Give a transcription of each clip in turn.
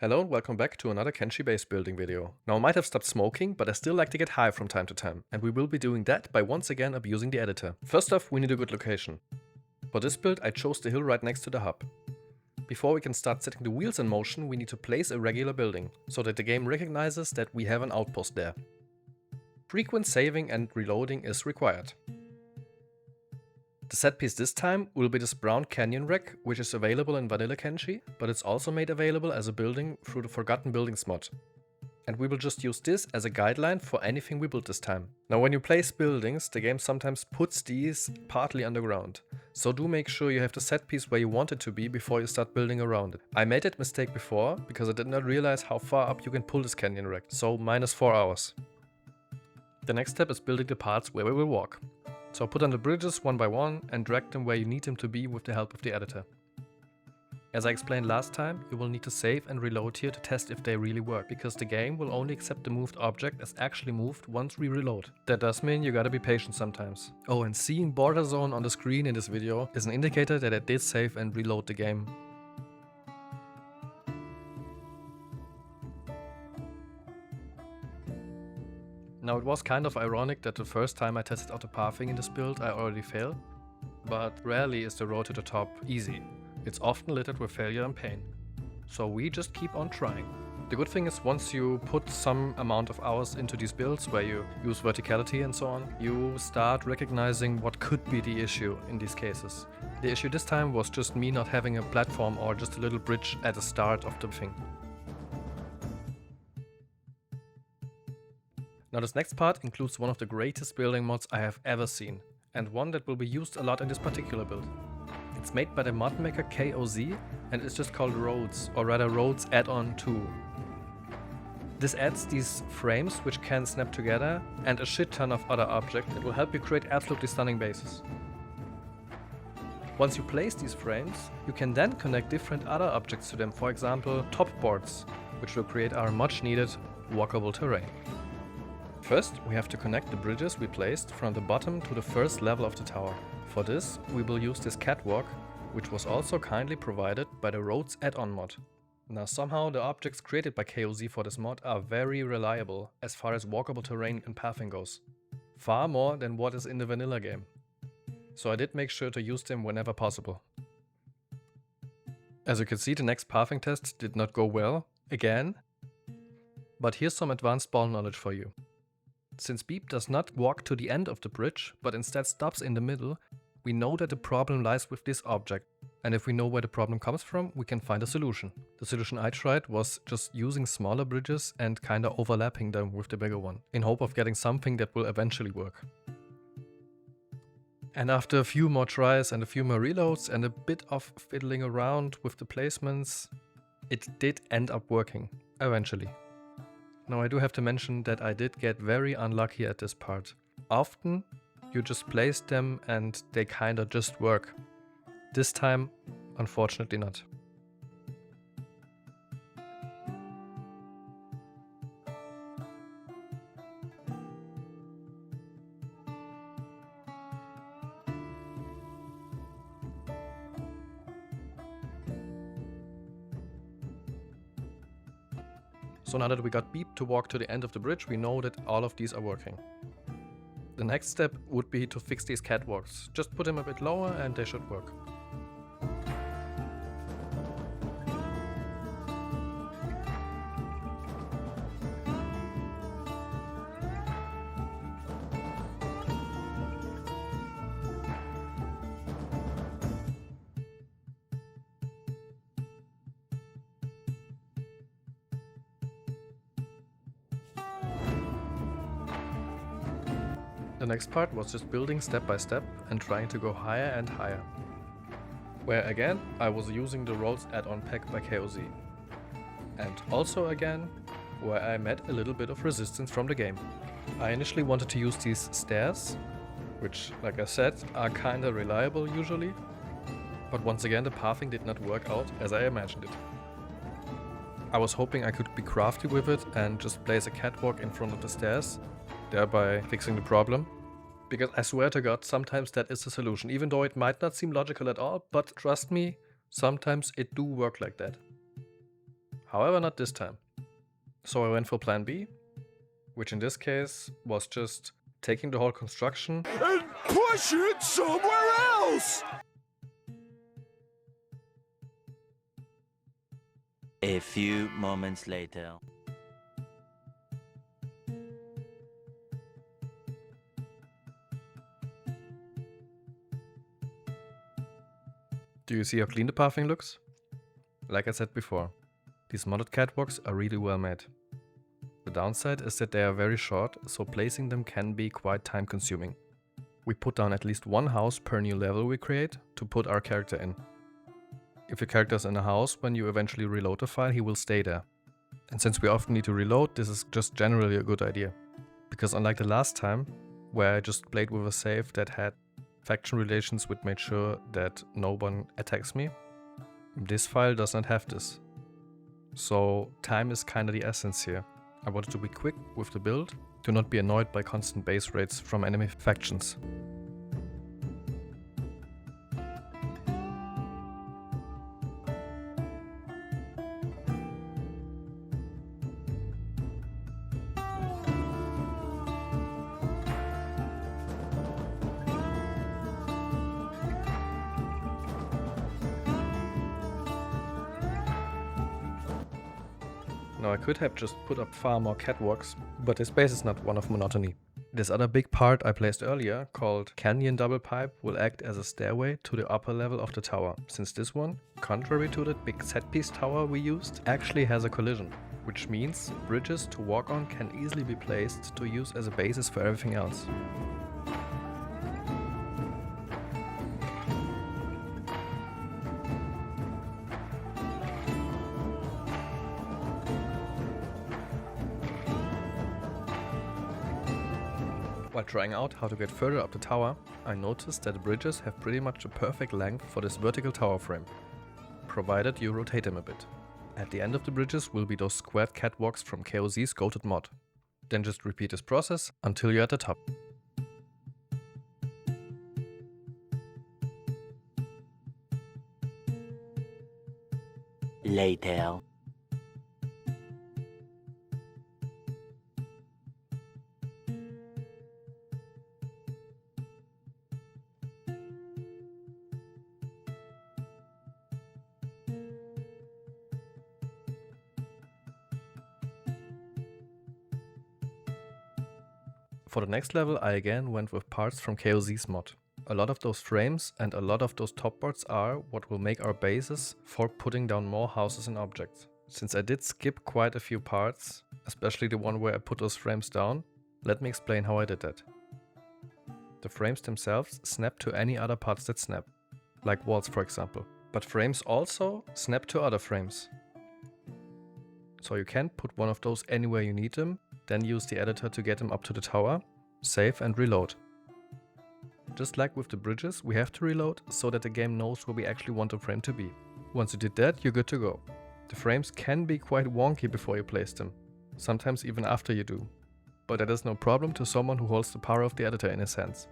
Hello and welcome back to another Kenshi base building video. Now I might have stopped smoking, but I still like to get high from time to time, and we will be doing that by once again abusing the editor. First off, we need a good location. For this build I chose the hill right next to the hub. Before we can start setting the wheels in motion, we need to place a regular building, so that the game recognizes that we have an outpost there. Frequent saving and reloading is required. The set piece this time will be this brown canyon wreck, which is available in vanilla Kenshi, but it's also made available as a building through the Forgotten Buildings mod. And we will just use this as a guideline for anything we build this time. Now when you place buildings, the game sometimes puts these partly underground. So do make sure you have the set piece where you want it to be before you start building around it. I made that mistake before, because I did not realize how far up you can pull this canyon wreck, so -4 hours. The next step is building the parts where we will walk. So put on the bridges one by one and drag them where you need them to be with the help of the editor. As I explained last time, you will need to save and reload here to test if they really work, because the game will only accept the moved object as actually moved once we reload. That does mean you gotta be patient sometimes. Oh, and seeing border zone on the screen in this video is an indicator that I did save and reload the game. Now it was kind of ironic that the first time I tested out the pathing in this build I already failed, but rarely is the road to the top easy. It's often littered with failure and pain. So we just keep on trying. The good thing is once you put some amount of hours into these builds where you use verticality and so on, you start recognizing what could be the issue in these cases. The issue this time was just me not having a platform or just a little bridge at the start of the thing. Now this next part includes one of the greatest building mods I have ever seen, and one that will be used a lot in this particular build. It's made by the mod maker KOZ and it's just called Roads, or rather Roads Add-on 2. This adds these frames which can snap together and a shit ton of other objects that will help you create absolutely stunning bases. Once you place these frames, you can then connect different other objects to them, for example top boards, which will create our much needed walkable terrain. First, we have to connect the bridges we placed from the bottom to the first level of the tower. For this, we will use this catwalk, which was also kindly provided by the Roads add-on mod. Now somehow the objects created by KOZ for this mod are very reliable as far as walkable terrain and pathing goes. Far more than what is in the vanilla game. So I did make sure to use them whenever possible. As you can see, the next pathing test did not go well, again. But here's some advanced ball knowledge for you. Since Beep does not walk to the end of the bridge, but instead stops in the middle, we know that the problem lies with this object. And if we know where the problem comes from, we can find a solution. The solution I tried was just using smaller bridges and kinda overlapping them with the bigger one, in hope of getting something that will eventually work. And after a few more tries and a few more reloads and a bit of fiddling around with the placements, it did end up working, eventually. Now I do have to mention that I did get very unlucky at this part. Often you just place them and they kinda just work. This time, unfortunately not. So now that we got Beep to walk to the end of the bridge, we know that all of these are working. The next step would be to fix these catwalks. Just put them a bit lower and they should work. The next part was just building step by step and trying to go higher and higher. Where again, I was using the Roads add-on pack by KOZ. And also again, where I met a little bit of resistance from the game. I initially wanted to use these stairs, which, like I said, are kinda reliable usually. But once again, the pathing did not work out as I imagined it. I was hoping I could be crafty with it and just place a catwalk in front of the stairs, thereby fixing the problem. Because I swear to God, sometimes that is the solution, even though it might not seem logical at all, but trust me, sometimes it do work like that. However, not this time. So I went for plan B, which in this case was just taking the whole construction and push it somewhere else! A few moments later. Do you see how clean the pathing looks? Like I said before, these modded catwalks are really well made. The downside is that they are very short, so placing them can be quite time consuming. We put down at least one house per new level we create to put our character in. If your character is in a house, when you eventually reload the file, he will stay there. And since we often need to reload, this is just generally a good idea. Because unlike the last time, where I just played with a save that had faction relations which made sure that no one attacks me, this file does not have this. So time is kinda the essence here. I wanted to be quick with the build, to not be annoyed by constant base rates from enemy factions. Now I could have just put up far more catwalks, but this base is not one of monotony. This other big part I placed earlier, called Canyon Double Pipe, will act as a stairway to the upper level of the tower, since this one, contrary to the big set piece tower we used, actually has a collision, which means bridges to walk on can easily be placed to use as a basis for everything else. While trying out how to get further up the tower, I noticed that the bridges have pretty much the perfect length for this vertical tower frame, provided you rotate them a bit. At the end of the bridges will be those squared catwalks from KOZ's goated mod. Then just repeat this process until you're at the top. Later. For the next level I again went with parts from KOZ's mod. A lot of those frames and a lot of those top boards are what will make our bases for putting down more houses and objects. Since I did skip quite a few parts, especially the one where I put those frames down, let me explain how I did that. The frames themselves snap to any other parts that snap, like walls for example. But frames also snap to other frames. So you can put one of those anywhere you need them, then use the editor to get them up to the tower, save and reload. Just like with the bridges, we have to reload so that the game knows where we actually want the frame to be. Once you did that, you're good to go. The frames can be quite wonky before you place them, sometimes even after you do. But that is no problem to someone who holds the power of the editor in his hands.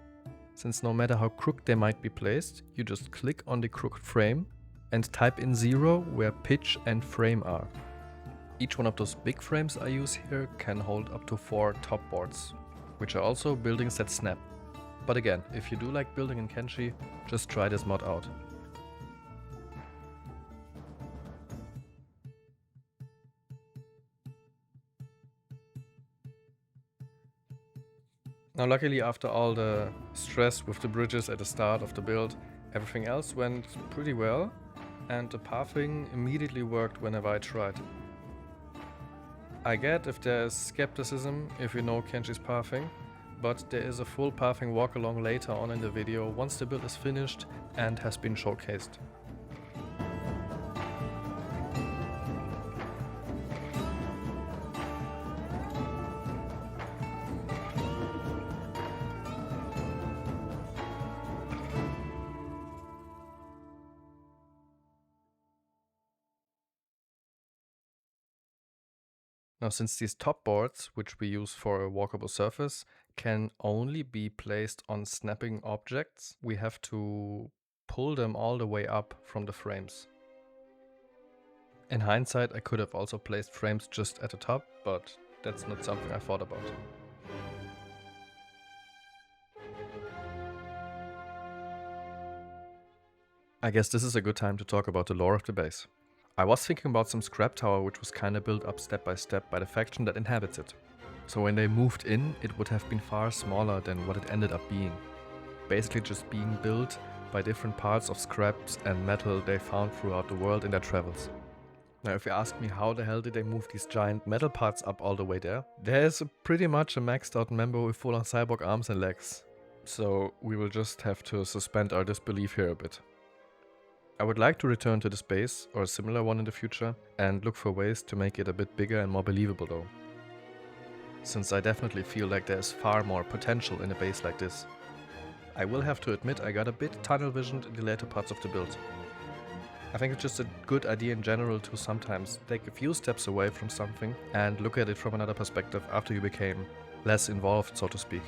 Since no matter how crooked they might be placed, you just click on the crooked frame and type in 0 where pitch and frame are. Each one of those big frames I use here can hold up to 4 top boards, which are also buildings that snap. But again, if you do like building in Kenshi, just try this mod out. Now luckily after all the stress with the bridges at the start of the build, everything else went pretty well and the pathing immediately worked whenever I tried. I get if there is skepticism if you know Kenshi's pathing, but there is a full pathing walk along later on in the video once the build is finished and has been showcased. Now since these top boards, which we use for a walkable surface, can only be placed on snapping objects, we have to pull them all the way up from the frames. In hindsight, I could have also placed frames just at the top, but that's not something I thought about. I guess this is a good time to talk about the lore of the base. I was thinking about some scrap tower which was kinda built up step by step by the faction that inhabits it. So when they moved in, it would have been far smaller than what it ended up being. Basically just being built by different parts of scraps and metal they found throughout the world in their travels. Now if you ask me how the hell did they move these giant metal parts up all the way there's pretty much a maxed out member with full on cyborg arms and legs. So we will just have to suspend our disbelief here a bit. I would like to return to this base, or a similar one in the future, and look for ways to make it a bit bigger and more believable though. Since I definitely feel like there is far more potential in a base like this. I will have to admit I got a bit tunnel visioned in the later parts of the build. I think it's just a good idea in general to sometimes take a few steps away from something and look at it from another perspective after you became less involved, so to speak.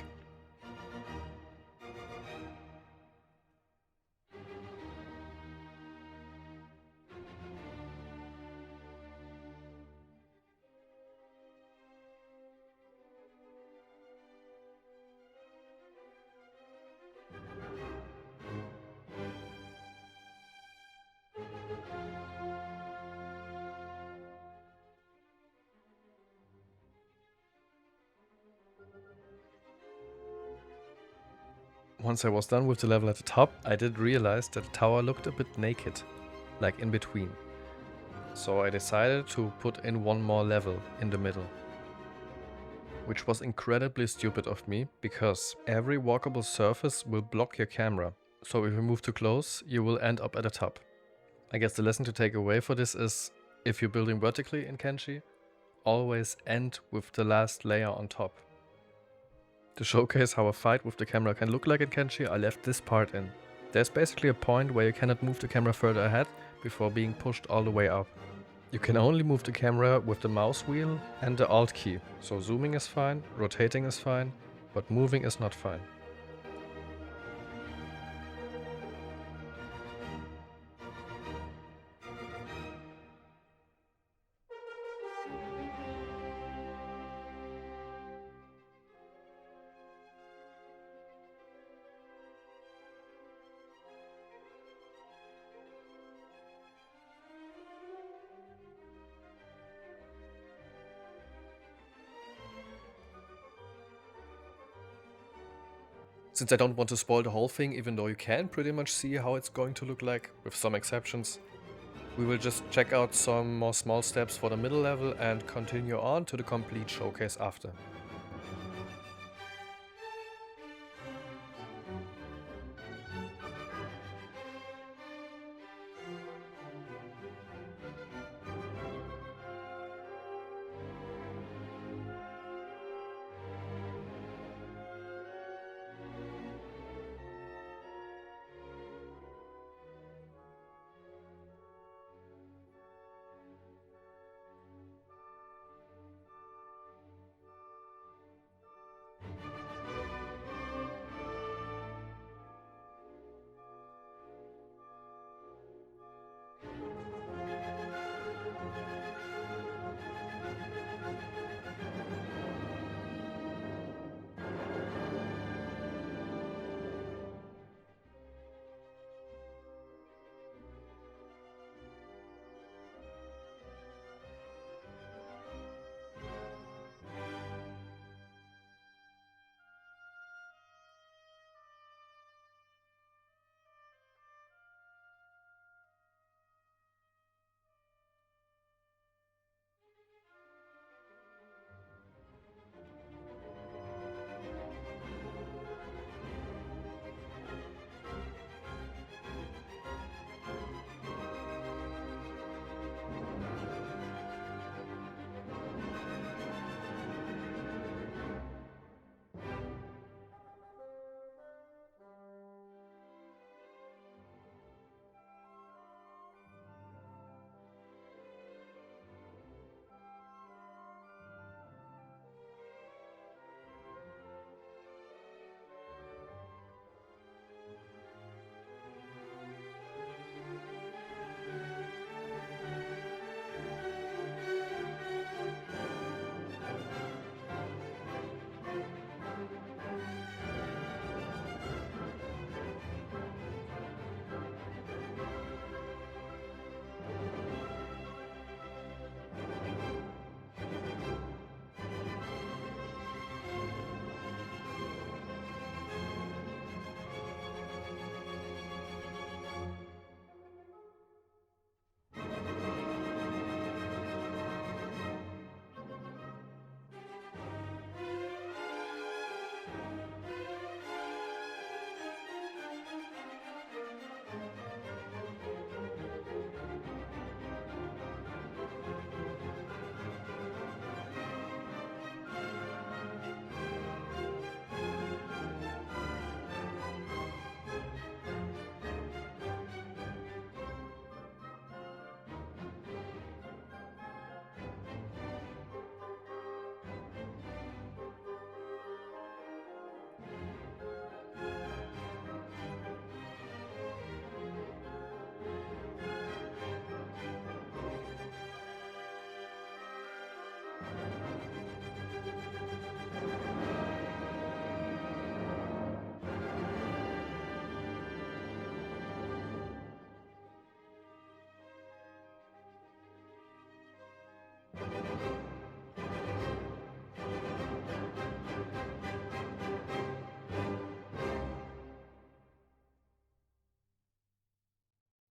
Once I was done with the level at the top, I did realize that the tower looked a bit naked, like in between. So I decided to put in one more level in the middle. Which was incredibly stupid of me, because every walkable surface will block your camera. So if you move too close, you will end up at the top. I guess the lesson to take away for this is, if you're building vertically in Kenshi, always end with the last layer on top. To showcase how a fight with the camera can look like in Kenshi, I left this part in. There's basically a point where you cannot move the camera further ahead before being pushed all the way up. You can only move the camera with the mouse wheel and the Alt key, so zooming is fine, rotating is fine, but moving is not fine. Since I don't want to spoil the whole thing, even though you can pretty much see how it's going to look like, with some exceptions, we will just check out some more small steps for the middle level and continue on to the complete showcase after.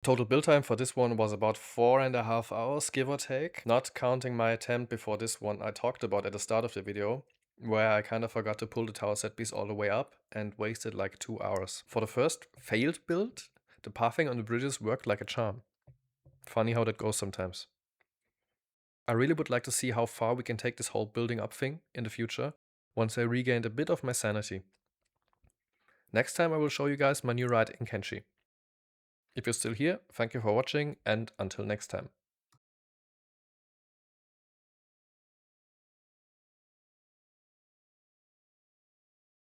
Total build time for this one was about 4.5 hours, give or take, not counting my attempt before this one I talked about at the start of the video, where I kind of forgot to pull the tower set piece all the way up and wasted like 2 hours. For the first failed build, the pathing on the bridges worked like a charm. Funny how that goes sometimes. I really would like to see how far we can take this whole building up thing in the future, once I regained a bit of my sanity. Next time I will show you guys my new ride in Kenshi. If you're still here, thank you for watching, and until next time.